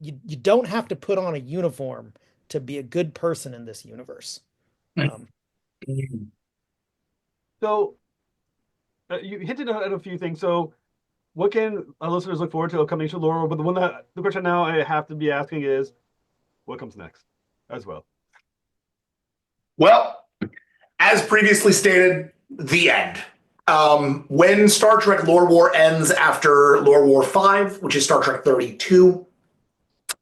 don't have to put on a uniform to be a good person in this universe. So you hinted at a few things. So what can our listeners look forward to upcoming to Laurel? But the question now I have to be asking is, what comes next as well? Well, as previously stated, the end. When Star Trek Lore War ends after Lore War 5, which is Star Trek 32,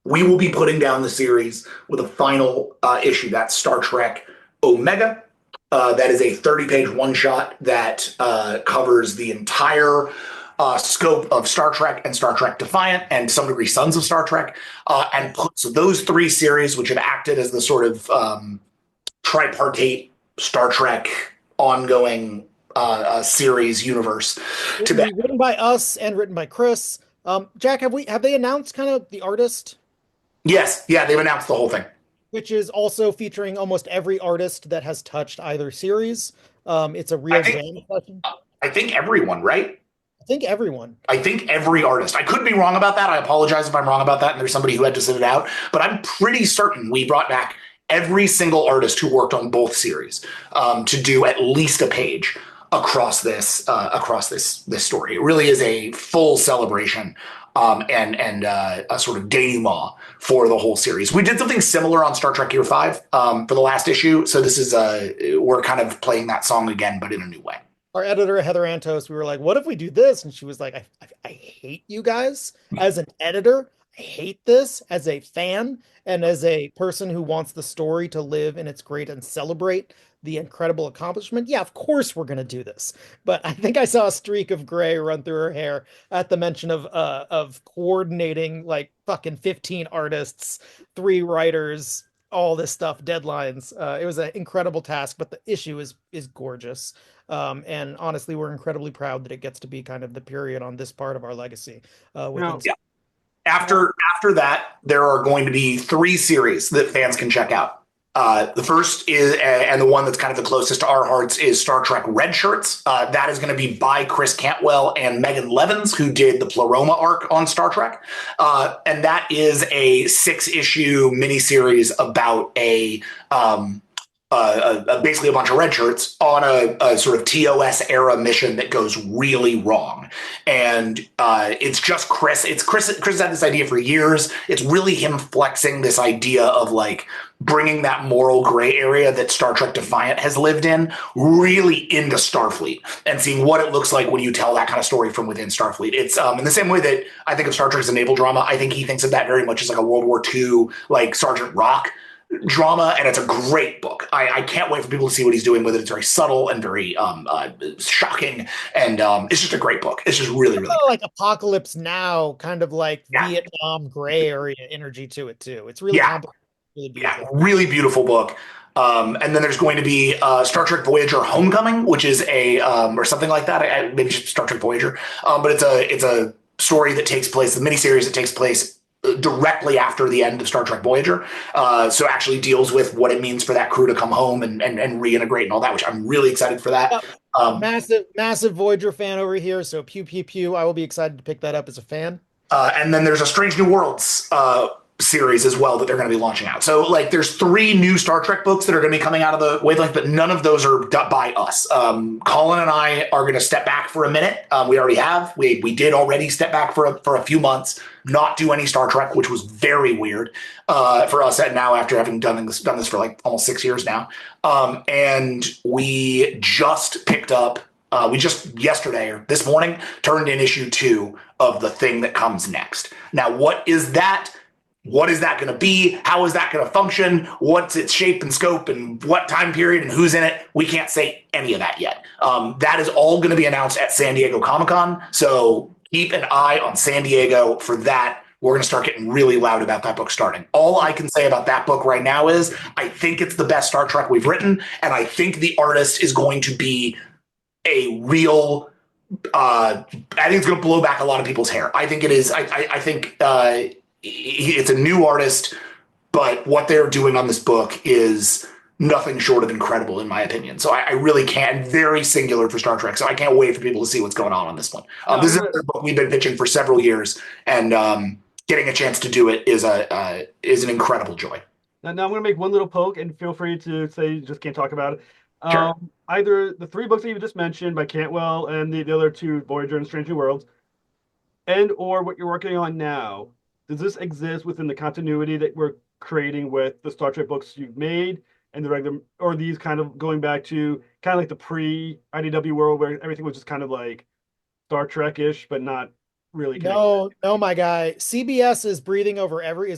we will be putting down the series with a final issue. That's Star Trek Omega. That is a 30-page one-shot that covers the entire scope of Star Trek and Star Trek Defiant and to some degree Sons of Star Trek, and puts those three series, which have acted as the sort of tripartite Star Trek ongoing series universe to bed. Written by us and written by Chris. Jack, have they announced kind of the artist? Yes, yeah, they've announced the whole thing. Which is also featuring almost every artist that has touched either series. It's a real jam session. I think everyone, right? I think everyone. I think every artist. I could be wrong about that. I apologize if I'm wrong about that and there's somebody who had to sit it out. But I'm pretty certain we brought back every single artist who worked on both series to do at least a page across this story. It really is a full celebration and a sort of denouement for the whole series. We did something similar on Star Trek Year 5 for the last issue. So this is we're kind of playing that song again, but in a new way. Our editor, Heather Antos, we were like, what if we do this? And she was like, I hate you guys as an editor. I hate this as a fan and as a person who wants the story to live in its great and celebrate the incredible accomplishment. Yeah, of course we're going to do this. But I think I saw a streak of gray run through her hair at the mention of coordinating like fucking 15 artists, 3 writers, all this stuff, deadlines. It was an incredible task, but the issue is gorgeous. And honestly, we're incredibly proud that it gets to be kind of the period on this part of our legacy. Yeah. After that, there are going to be 3 series that fans can check out. The first is, and the one that's kind of the closest to our hearts, is Star Trek Red Shirts. That is going to be by Chris Cantwell and Megan Levins, who did the Pleroma arc on Star Trek. And that is a 6-issue miniseries about basically a bunch of red shirts on a sort of TOS era mission that goes really wrong. And it's just Chris. Chris has had this idea for years. It's really him flexing this idea of like bringing that moral gray area that Star Trek Defiant has lived in really into Starfleet and seeing what it looks like when you tell that kind of story from within Starfleet. It's in the same way that I think of Star Trek as a naval drama. I think he thinks of that very much as like a World War II, like Sergeant Rock drama, and it's a great book. I can't wait for people to see what he's doing with it. It's very subtle and very shocking, and it's just a great book. It's just really, really like Apocalypse Now, kind of like Vietnam gray area energy to it too. It's really complicated. Really beautiful. Really beautiful book. And then there's going to be Star Trek Voyager Homecoming, which is a or something like that. Maybe just Star Trek Voyager, but it's a story that takes place, the miniseries that takes place directly after the end of Star Trek Voyager. So actually deals with what it means for that crew to come home and reintegrate and all that, which I'm really excited for that. Massive Voyager fan over here. So pew, pew, pew. I will be excited to pick that up as a fan. And then there's a Strange New Worlds series as well that they're going to be launching out. So like there's 3 new Star Trek books that are going to be coming out of the wavelength, but none of those are by us. Colin and I are going to step back for a minute. We already have. We did already step back for a few months, not do any Star Trek, which was very weird for us now after having done this for like almost 6 years now. And we just picked up we just yesterday or this morning turned in issue 2 of The Thing That Comes Next. Now, what is that? What is that going to be? How is that going to function? What's its shape and scope and what time period and who's in it? We can't say any of that yet. That is all going to be announced at San Diego Comic-Con. So keep an eye on San Diego for that. We're going to start getting really loud about that book starting. All I can say about that book right now is I think it's the best Star Trek we've written. And I think the artist is going to be a real I think it's going to blow back a lot of people's hair. I think it is. I think it's a new artist, but what they're doing on this book is nothing short of incredible, in my opinion. So I really can't. Very singular for Star Trek. So I can't wait for people to see what's going on this one. This is a book we've been pitching for several years, and getting a chance to do it is an incredible joy. Now I'm going to make one little poke, and feel free to say you just can't talk about it. Sure. Either the 3 books that you just mentioned by Cantwell and the other 2, Voyager and Strange New Worlds, and or what you're working on now. Does this exist within the continuity that we're creating with the Star Trek books you've made and the regular, or these kind of going back to like the pre-IDW world where everything was just kind of like Star Trek-ish, but not really connect. No, my guy. CBS is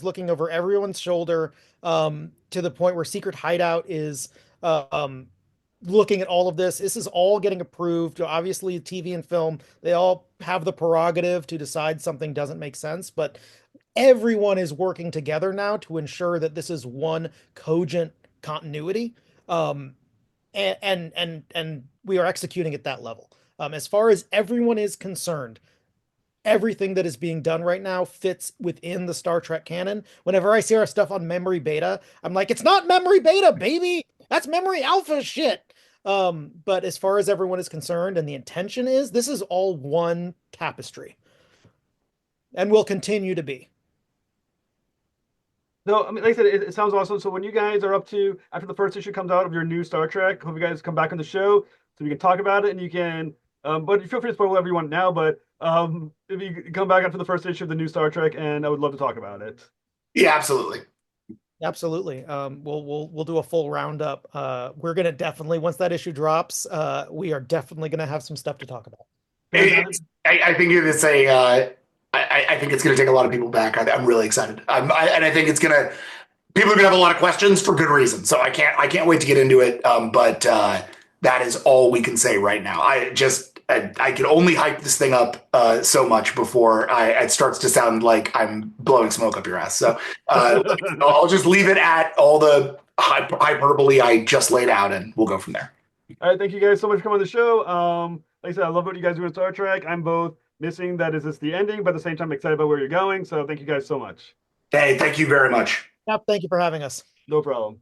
looking over everyone's shoulder, to the point where Secret Hideout is um looking at all of this. This is all getting approved. Obviously, TV and film, they all have the prerogative to decide something doesn't make sense, but everyone is working together now to ensure that this is one cogent continuity. Um, and we are executing at that level. As far as everyone is concerned, everything that is being done right now fits within the Star Trek canon. Whenever I see our stuff on memory beta, I'm like, it's not memory beta, baby. That's memory alpha shit. But as far as everyone is concerned and the intention is, this is all one tapestry and will continue to be. No, I mean, like I said, it sounds awesome. So when you guys are up to after the first issue comes out of your new Star Trek, hope you guys come back on the show so we can talk about it and you can. But feel free to spoil whatever you want now. But if you come back after the first issue of the new Star Trek, and I would love to talk about it. Yeah, absolutely. Absolutely. We'll do a full roundup. We're gonna definitely, once that issue drops, we are definitely gonna have some stuff to talk about. I think it's I think it's going to take a lot of people back. I'm really excited. And I think it's going to, people are going to have a lot of questions for good reason. So I can't wait to get into it. But that is all we can say right now. I can only hype this thing up so much before it starts to sound like I'm blowing smoke up your ass. So I'll just leave it at all the hyperbole I just laid out, and we'll go from there. All right, thank you guys so much for coming on the show. Like I said, I love what you guys do in Star Trek. I'm both missing that is this the ending, but at the same time excited about where you're going. So thank you guys so much. Hey, thank you very much. Yep, thank you for having us. No problem.